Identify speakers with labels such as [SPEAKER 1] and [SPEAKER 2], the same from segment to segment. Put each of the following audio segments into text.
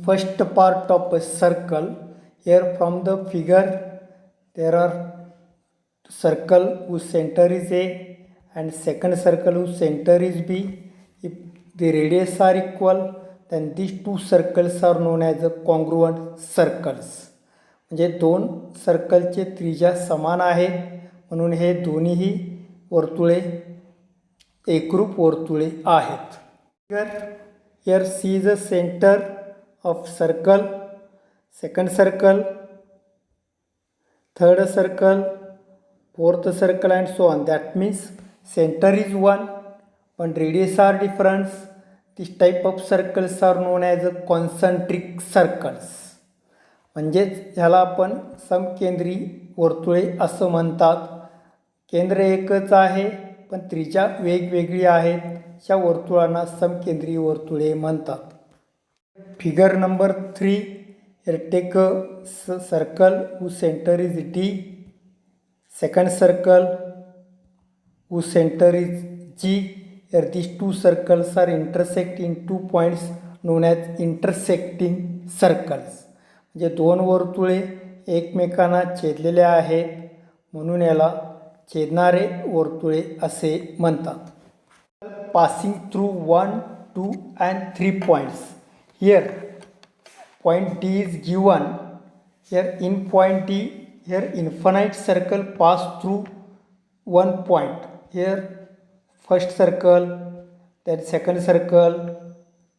[SPEAKER 1] First part of a circle. Here from the figure there are circle whose center is A and second circle whose center is B. If the radius are equal, then these two circles are known as the congruent circles. म्हणजे दोन सर्कलचे त्रिज्या समान आहेत म्हणून हे दोन्हीही वर्तुळे एकरूप वर्तुळे आहेत. Here C is the center of circle, second circle, third circle, fourth circle and so on. That means center is one but radius are different. This type of circles are known as concentric circles. म्हणजेच ह्याला आपण समकेंद्री वर्तुळे असं म्हणतात. केंद्र एकच आहे पण त्रिज्या वेगवेगळी आहेत. अशा वर्तुळांना समकेंद्री वर्तुळे म्हणतात. Figure number 3. Here take a circle whose center is D, second circle whose center is G. Here these two circles are intersect in 2 points known as intersecting circles. म्हणजे दोन वर्तुळे एकमेकांना छेदलेले आहेत म्हणून याला छेदणारे वर्तुळे असे म्हणतात. Passing through 1, 2 and 3 points. Here point D is given. Here in point D, here infinite circle pass through one point. Here first circle, then second circle,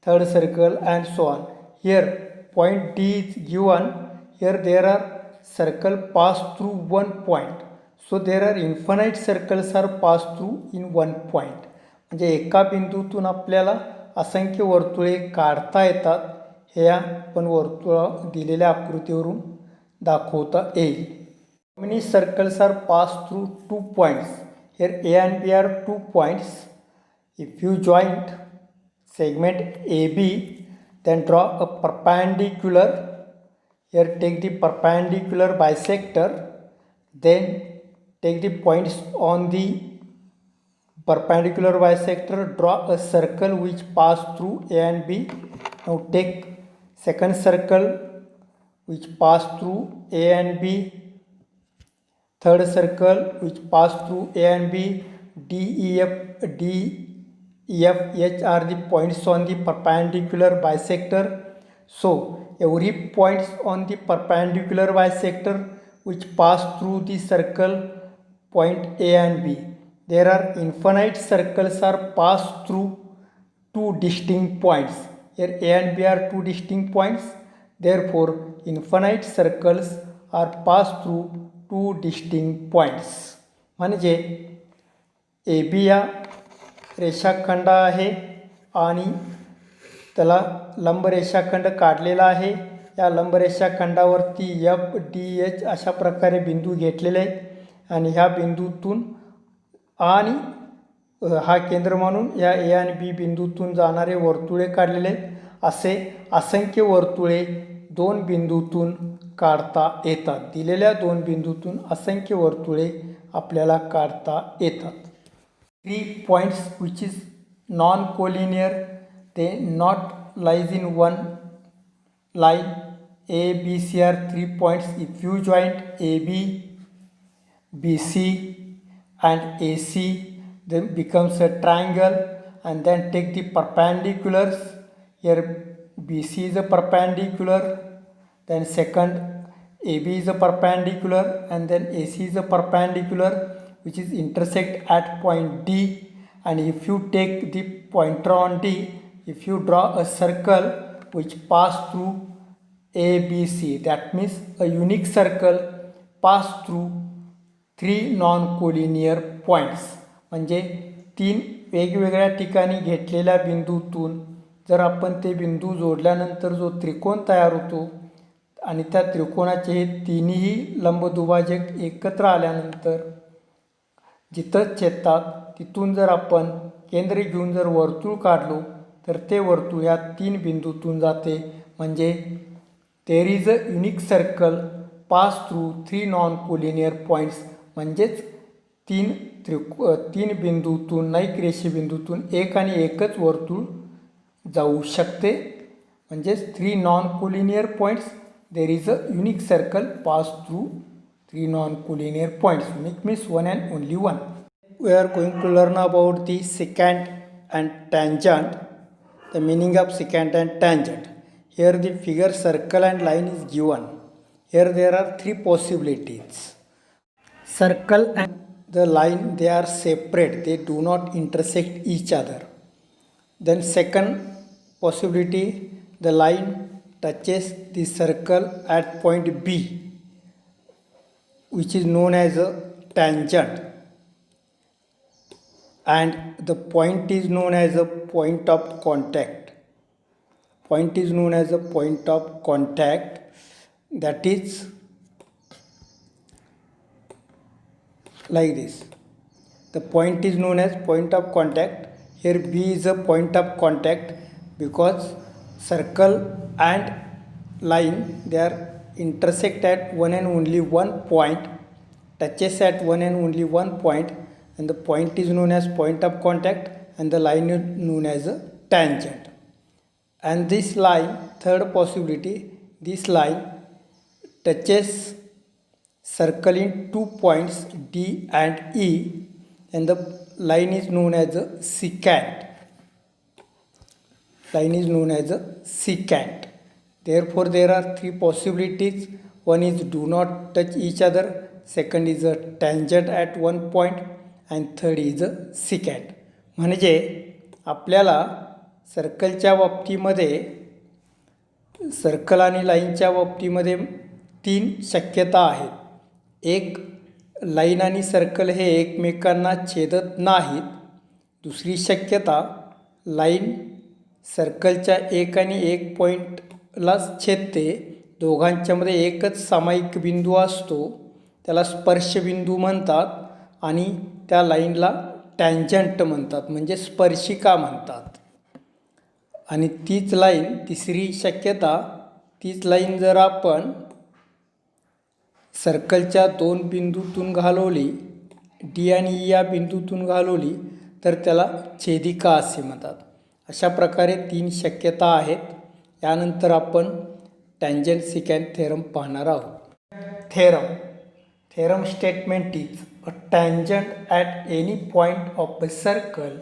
[SPEAKER 1] third circle and so on. Here point D is given. Here there are circle pass through one point. So there are infinite circles are passed through in one point. म्हणजे एका बिंदूतून आपल्याला असंख्य वर्तुळे काढता येतात. हे आपण वर्तुळ दिलेल्या आकृतीवरून दाखवता येईल. How many circles are passed through 2 points? Here A and B are 2 points. If you joint segment AB, then draw a perpendicular. Here take the perpendicular bisector. Then take the points on the perpendicular bisector, draw a circle which pass through A and B. Now take second circle which pass through A and B, third circle which pass through A and B. D, E, F, H are the points on the perpendicular bisector. So every points on the perpendicular bisector which pass through the circle point A and B. There are infinite circles are passed through two distinct points. Here A and B are two distinct points. Therefore, infinite circles are passed through two distinct points. म्हणजे AB या रेषाखंड आहे आणि त्याला लंब रेषाखंड काढलेला आहे. या लंब रेषाखंडावरती F, D, H अशा प्रकारे बिंदू घेतलेले आहेत आणि ह्या बिंदूतून आणि हा केंद्र म्हणून या ए आणि बी बिंदूतून जाणारे वर्तुळे काढलेले आहेत. असे असंख्य वर्तुळे दोन बिंदूतून काढता येतात. दिलेल्या दोन बिंदूतून असंख्य वर्तुळे आपल्याला काढता येतात. 3 points which is non-collinear, they not lies in one line. A, B, C are 3 points. If you joint AB, BC and AC, then becomes a triangle. And then take the perpendiculars. Here BC is a perpendicular, then second AB is a perpendicular, and then AC is a perpendicular which is intersect at point D. And if you take the pointer on D, if you draw a circle which pass through ABC, that means a unique circle pass through 3 non-collinear points. म्हणजे 3 वेगवेगळ्या ठिकाणी घेतलेल्या बिंदूतून जर आपण ते बिंदू जोडल्यानंतर जो त्रिकोण तयार होतो आणि त्या त्रिकोणाचे हे तिन्ही लंबदुभाजक एकत्र आल्यानंतर जिथं छेदतात तिथून जर आपण केंद्र घेऊन जर वर्तुळ काढलो तर ते वर्तुळ या 3 बिंदूतून जाते. म्हणजे there is a unique circle pass through 3 non-collinear points. म्हणजेच 3 बिंदूतून नैक रेषे बिंदूतून एक आणि एकच वर्तुळ जाऊ शकते. म्हणजेच 3 non-collinear points there is a unique circle pass through 3 non-collinear points. Unique means one and only one. We are going to learn about the secant and tangent, the meaning of secant and tangent. Here the figure circle and line is given. Here there are three possibilities. Circle and the line, they are separate, they do not intersect each other. Then second possibility, the line touches the circle at point B, which is known as a tangent, and the point is known as a point of contact. Point is known as a point of contact, that is like this. The point is known as point of contact. Here B is a point of contact because circle and line, they are intersect at one and only one point, touches at one and only one point, and the point is known as point of contact and the line is known as a tangent. And this line, third possibility, this line touches circle in 2 points D and E, and the line is known as a secant. Line is known as a secant. Therefore there are three possibilities. One is do not touch each other, second is a tangent at one point, and third is a secant. म्हणजे आपल्याला सर्कलच्या बाबतीमध्ये, circle आणि लाईनच्या बाबतीमध्ये तीन शक्यता आहेत. एक, लाईन आणि सर्कल हे एकमेकांना छेदत नाहीत. दुसरी शक्यता, लाईन सर्कलच्या एक आणि एक पॉईंटलाच छेदते. दोघांच्यामध्ये एकच सामायिक बिंदू असतो, त्याला स्पर्शबिंदू म्हणतात, आणि त्या लाईनला टँजंट म्हणतात, म्हणजे स्पर्शिका म्हणतात. आणि तीच लाईन, तिसरी शक्यता, तीच लाईन जर आपण सर्कलच्या दोन बिंदूतून घालवली, डी आणि ई या बिंदूतून घालवली, तर त्याला छेदिका असे म्हणतात. अशा प्रकारे तीन शक्यता आहेत. यानंतर आपण टँजंट सिकॅन्ट थेरम पाहणार आहोत. Theorem statement is a tangent at any point of a circle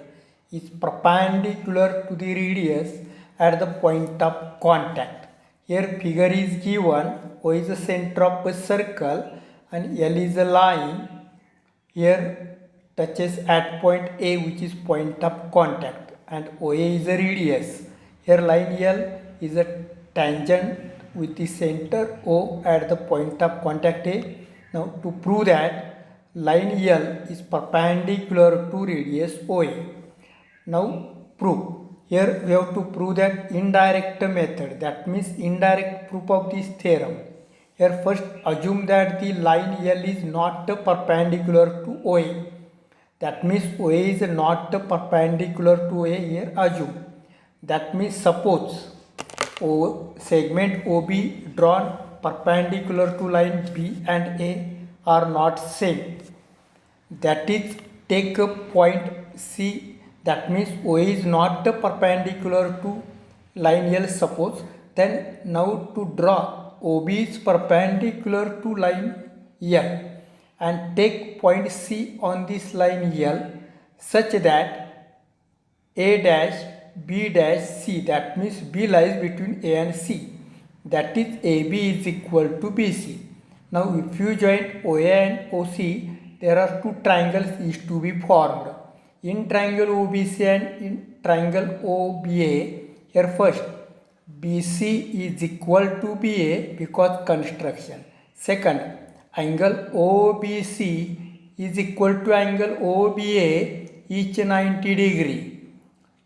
[SPEAKER 1] is perpendicular to the radius at the point of contact. Here figure is given. O is the center of a circle and L is a line. Here touches at point A, which is point of contact, and OA is a radius. Here line L is a tangent with the center O at the point of contact A. Now to prove that line L is perpendicular to radius OA. Now prove. Here we have to prove that indirect method, that means indirect proof of this theorem. Here first assume that the line L is not perpendicular to OA. That means OA is not perpendicular to OA. Here assume. That means suppose segment OB drawn perpendicular to line B and A are not same. That is, take a point C. That means OA is not perpendicular to line L, suppose. Then now to draw, OB is perpendicular to line L, and take point C on this line L such that A dash B dash C, that means B lies between A and C, that is AB is equal to BC. Now if you join OA and OC, there are two triangles is to be formed. In triangle OBC and in triangle OBA, here first BC is equal to BA because construction. Second, angle OBC is equal to angle OBA, each 90 degree.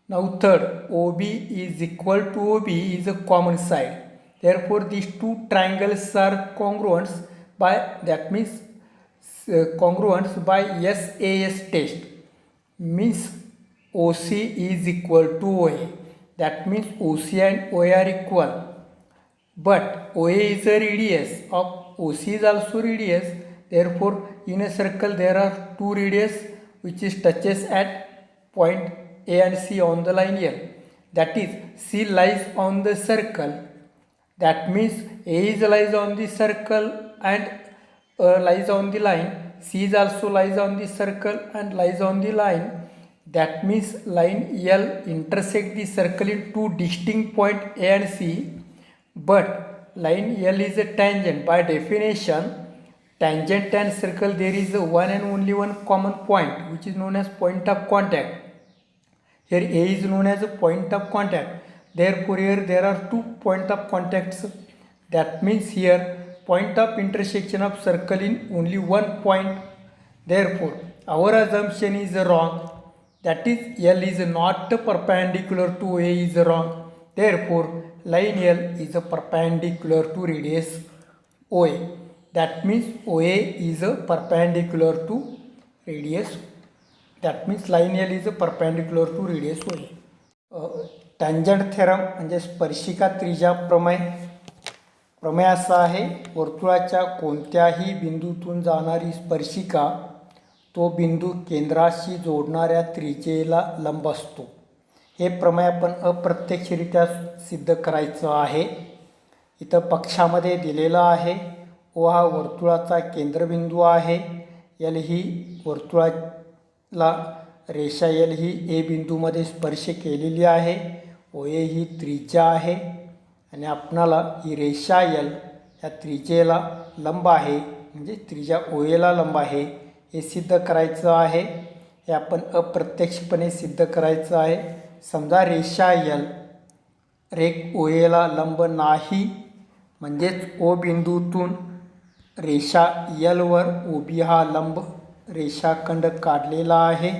[SPEAKER 1] Now third, OB is equal to OB is a common side. Therefore these two triangles are congruent by, that means congruent by SAS test. Means OC is equal to OA. That means OC and OA are equal. But OA is a radius of OC is also radius. Therefore, in a circle there are two radius which is touches at point A and C on the line L. that is C lies on the circle. That means A is lies on the circle and lies on the line. C is also lies on the circle and lies on the line. That means line L intersect the circle in two distinct points A and C. But line L is a tangent. By definition, tangent and circle there is one and only one common point, which is known as point of contact. Here A is known as a point of contact. Therefore here there are two point of contacts. That means here point of intersection of circle in only one point. Therefore our assumption is wrong. That is L is not perpendicular to A is wrong. Therefore line L is perpendicular to radius OA. That means OA is perpendicular to radius. That means line L is perpendicular to radius OA. Tangent theorem म्हणजे स्पर्शिका त्रिज्या प्रमेय. प्रमेय असा आहे, वर्तुळाच्या कोणत्याही बिंदूतून जाणारी स्पर्शिका तो बिंदू केंद्राशी जोडणाऱ्या त्रिज्येला लंब असतो. हे प्रमेय आपण अप्रत्यक्षरित्या सिद्ध करायचं आहे. इथं पक्षामध्ये दिलेलं आहे. ओ हा वर्तुळाचा केंद्रबिंदू आहे. एल ही वर्तुळाला रेषा एल ही ए बिंदूमध्ये स्पर्श केलेली आहे. ओ ए ही त्रिज्या आहे आणि आपणाला ही रेषा एल या त्रिज्येला लंब आहे, म्हणजे त्रिज्या ओ एला लंब आहे हे सिद्ध करायचं आहे. हे आपण अप्रत्यक्षपणे सिद्ध करायचं आहे. समजा रेषा एल रेख ओ एला लंब नाही, म्हणजेच ओ बिंदूतून रेषा एलवर ओ बी हा लंब रेषाखंड काढलेला आहे,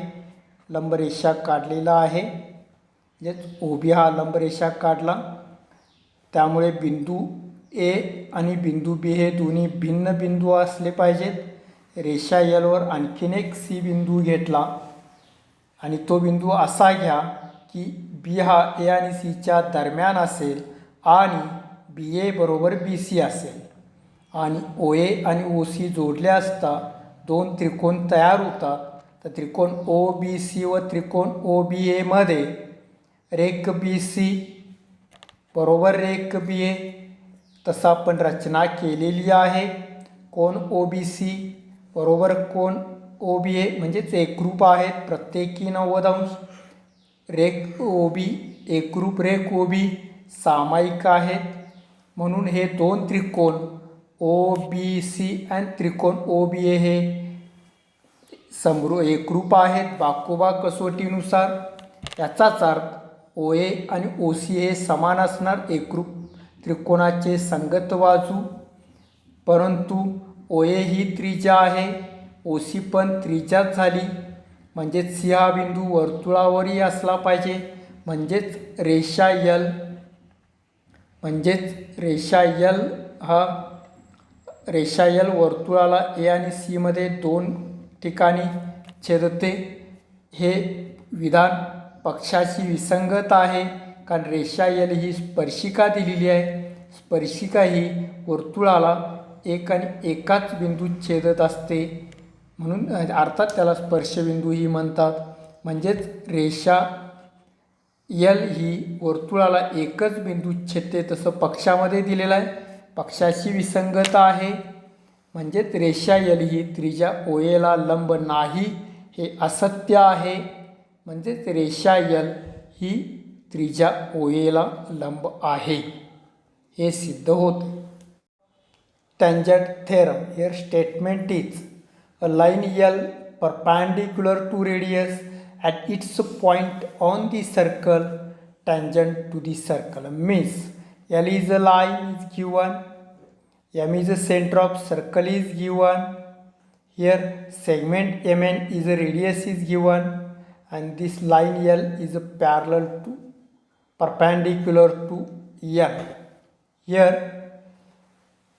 [SPEAKER 1] लंब रेषा काढलेला आहे. म्हणजेच ओ बी हा लंब रेषा काढला. त्यामुळे बिंदू ए आणि बिंदू बी हे दोन्ही भिन्न बिंदू असले पाहिजेत. रेषा एलवर आणखीन एक सी बिंदू घेतला आणि तो बिंदू असा घ्या की बी हा ए आणि सीच्या दरम्यान असेल आणि बी ए बरोबर बी सी असेल आणि ओ ए आणि ओ सी जोडले असता दोन त्रिकोण तयार होतात. तर त्रिकोण ओ बी सी व त्रिकोण ओ बी एमध्ये रेख बी सी बरोबर रेख बी ए तसा आपण रचना केलेली आहे. कोण ओ बी सी बरोबर कोण ओ बी ए म्हणजेच एकरूप आहेत, प्रत्येकी 90 अंश. रेख ओ बी एकरूप रेख ओ बी सामायिक आहेत, म्हणून हे दोन त्रिकोण ओ बी सी आणि त्रिकोण ओ बी ए हे एकरूप आहेत बाकोबा कसोटीनुसार. याचाच अर्थ ओ ए आणि ओ सी हे समान असणार एकरूप त्रिकोणाचे संगत बाजू. परंतु ओ ए ही त्रिज्या आहे, ओ सी पण त्रिज्याच झाली. म्हणजेच सी हा बिंदू वर्तुळावरही असला पाहिजे. म्हणजेच रेषा एल वर्तुळाला ए आणि सीमध्ये दोन ठिकाणी छेदते. हे विधान पक्षाशी विसंगत आहे, कारण रेषा एल ही स्पर्शिका दिलेली आहे. स्पर्शिका ही वर्तुळाला एक आणि एकाच बिंदूत छेदत असते, म्हणून अर्थात त्याला स्पर्शबिंदूही म्हणतात. म्हणजेच रेषा एल ही वर्तुळाला एकच बिंदूत छेदते, तसं पक्षामध्ये दिलेलं आहे. पक्षाशी विसंगत आहे, म्हणजेच रेषा एल ही त्रिज्या ओ एला लंब नाही हे असत्य आहे. म्हणजेच रेषा एल ही त्रिज्या ओ एला लंब आहे हे सिद्ध होते. Tangent theorem. Here statement is a line L perpendicular to radius at its point on the circle tangent to the circle. Means L is a line is given, M is the center of circle is given, here segment MN is a radius is given, and this line L is a perpendicular to L. Here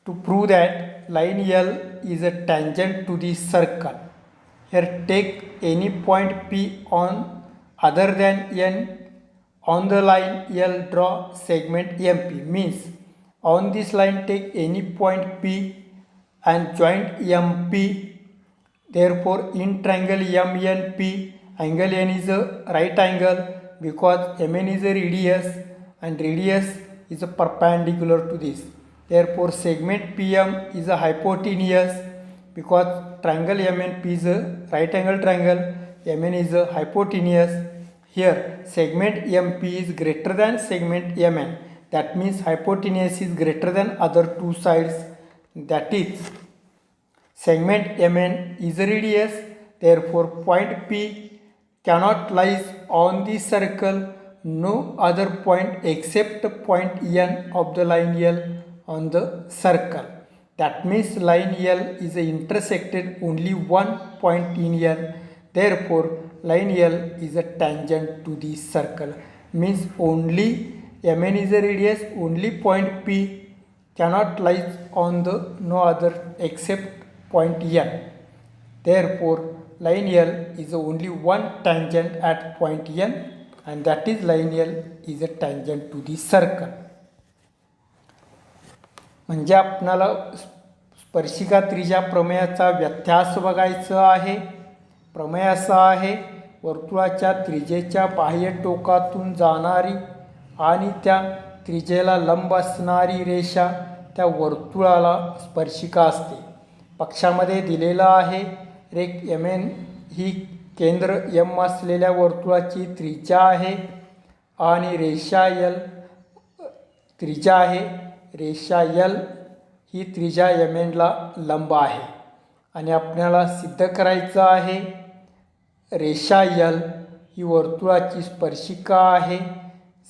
[SPEAKER 1] to prove that line L is a tangent to the circle, here take any point P on other than N on the line L, draw segment MP. Means on this line take any point P and joint MP. Therefore in triangle MNP, angle N is a right angle. because MN is a radius and radius is a perpendicular to this. Therefore segment PM is a hypotenuse because triangle MNP is a right angle triangle, MN is a hypotenuse. Here segment MP is greater than segment MN, that means hypotenuse is greater than other two sides, that is segment MN is a radius. Therefore point P cannot lies on the circle, no other point except point N of the line L on the circle. That means line L is intersected only one point in N. Therefore line L is a tangent to the circle. Means only MN is a radius, only point P cannot lie on the no other except point N. Therefore line L is only one tangent at point N, and that is line L is a tangent to the circle. म्हणजे आपणाला स्पर्शिका त्रिज्या प्रमेयाचा व्यत्यास बघायचा आहे. प्रमेय असा आहे, वर्तुळाच्या त्रिज्येच्या बाह्य टोकातून जाणारी आणि त्या त्रिज्येला लंब असणारी रेषा त्या वर्तुळाला स्पर्शिका असते. पक्षामध्ये दिलेला आहे रेख MN ही केंद्र M असलेल्या वर्तुळाची त्रिज्या आहे आणि रेषा L त्रिज्या आहे. रेषा L ही त्रिज्या MN ला लंब आहे आणि आपल्याला सिद्ध करायचं आहे रेषा L ही वर्तुळाची स्पर्शिका आहे.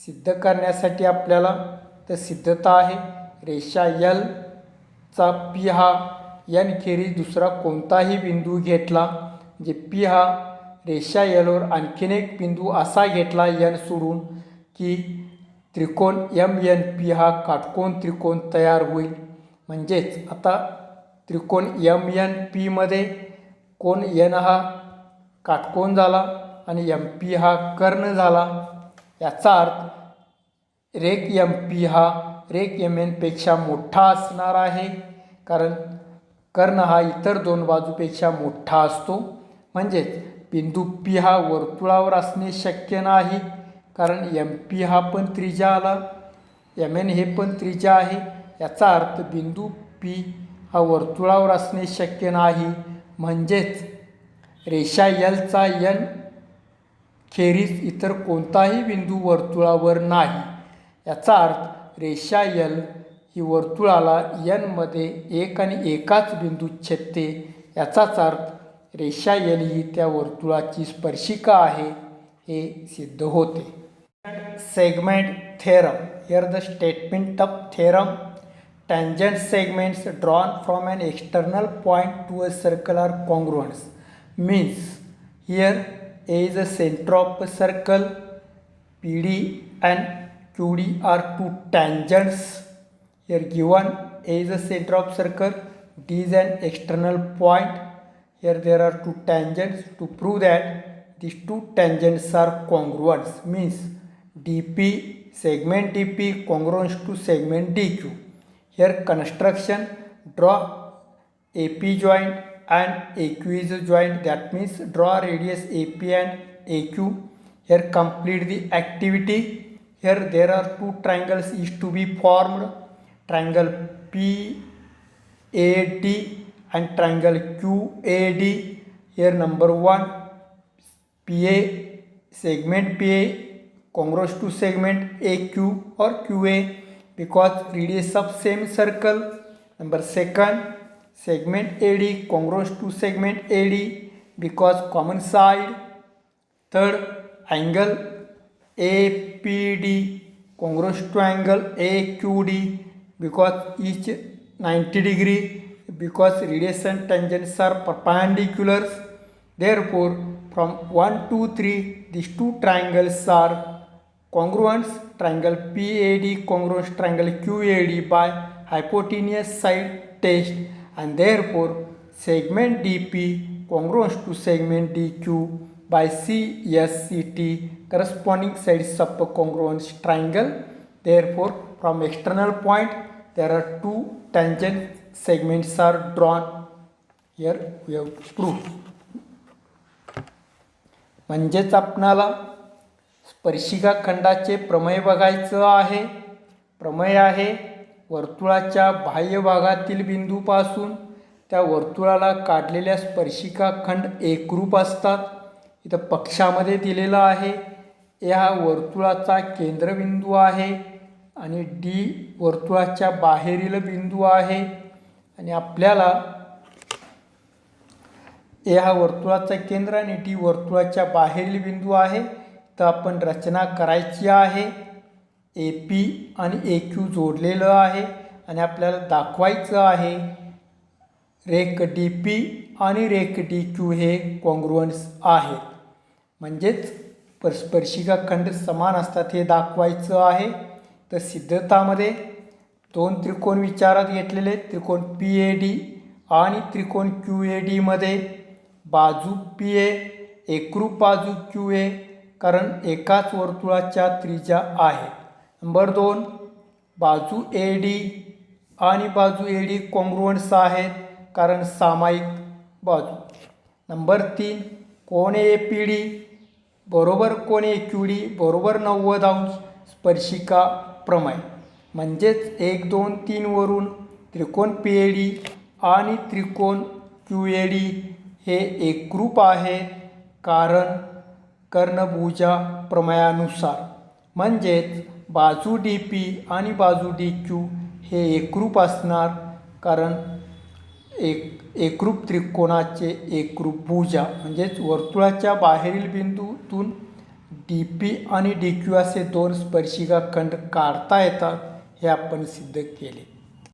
[SPEAKER 1] सिद्ध करण्यासाठी आपल्याला तर सिद्धता आहे रेषा L चा P हा N खेरीज दुसरा कोणताही बिंदू घेतला, म्हणजे P हा रेषा L वर आणखीन एक बिंदू असा घेतला N सोडून की त्रिकोण MNP हा काटकोन त्रिकोण तयार होईल. म्हणजेच आता त्रिकोण MNP मध्ये कोण N हा काटकोन झाला आणि MP हा कर्ण झाला. याचा अर्थ रेख MP हा रेख MN पेक्षा मोठा असणार आहे, कारण कर्ण हा इतर दोन बाजूपेक्षा मोठा असतो. म्हणजेच बिंदू P हा वर्तुळावर असणे शक्य नाही, कारण MP हा पण त्रिज्या आला, MN हे पण त्रिज्या आहे. याचा अर्थ बिंदू P हा वर्तुळावर असणे शक्य नाही. म्हणजेच रेषा L चा N खेरीज इतर कोणताही बिंदू वर्तुळावर नाही. याचा अर्थ रेषा L ही वर्तुळाला N मध्ये एक आणि एकाच बिंदू छेदते. याचाच अर्थ रेषा L ही त्या वर्तुळाची स्पर्शिका आहे हे सिद्ध होते. Segment theorem. Here the statement of theorem. Tangent segments drawn from an external point to a circle are congruence. Means here A is the center of a circle, PD and QD are two tangents. Here given A is the center of circle, D is an external point. Here there are two tangents. To prove that these two tangents are congruent, means DP segment DP congruent to segment DQ. Here construction, draw AP joint and AQ is a joint, that means draw radius AP and AQ. Here complete the activity. Here there are two triangles is to be formed, triangle PAD and triangle QAD. Here number 1, PA segment PA congruent to segment AQ or QA because radius of same circle. Number 2, segment AD congruent to segment AD because common side. Third, angle APD congruent to angle AQD because each 90 degree, because radius and tangents are perpendicular. Therefore from 1 to 3 these two triangles are congruent. Triangle PAD congruent to triangle QAD by hypotenuse side test, and therefore segment DP congruent to segment DQ by CSCT, corresponding sides of a congruent triangle. Therefore from external point there are two tangent segments are drawn. Here we have proved. म्हणजेच आपणाला स्पर्शिका खंडाचे प्रमेय बघायचं आहे. प्रमेय आहे, वर्तुळाच्या बाह्य भागातील बिंदूपासून त्या वर्तुळाला काढलेल्या स्पर्शिका खंड एकरूप असतात. इथं पक्षामध्ये दिलेलं आहे. ए हा वर्तुळाचा केंद्रबिंदू आहे आणि डी वर्तुळाच्या बाहेरील बिंदू आहे. आणि आपल्याला ए हा वर्तुळाचा केंद्र आणि डी वर्तुळाच्या बाहेरील बिंदू आहे. तर आपण रचना करायची आहे. ए पी आणि ए क्यू जोडलेलं आहे आणि आपल्याला दाखवायचं आहे रेख डी पी आणि रेख डी क्यू हे कॉन्ग्रुअन्स आहेत. म्हणजेच स्पर्शिका खंड समान असतात हे दाखवायचं आहे. तर सिद्धतामध्ये दोन त्रिकोण विचारात घेतलेले, त्रिकोण पी ए डी आणि त्रिकोण क्यू ए डीमध्ये बाजू पी ए एकरूप बाजू क्यू ए, कारण एकाच वर्तुळाच्या त्रिज्या आहे. नंबर 2, बाजू ए डी आणि बाजू ए डी कॉन्ग्रुअन्स आहेत कारण सामायिक बाजू. Number 3, cone A P D बरोबर कोन ए क्यू डी बरोबर 90 अंश स्पर्शिका प्रमेय. म्हणजेच 1, 2, 3 वरून त्रिकोण पी ए डी आणि त्रिकोण क्यू ए डी हे एकरूप आहेत कारण कर्णभुजा प्रमेयानुसार. म्हणजेच बाजू डी पी आणि बाजू डी क्यू हे एकरूप असणार कारण एकरूप त्रिकोणाचे एकरूप भुजा. म्हणजेच वर्तुळाच्या बाहेरील बिंदूतून डी पी आणि डी क्यू असे दोन स्पर्शिका खंड काढता येतात हे आपण सिद्ध केले.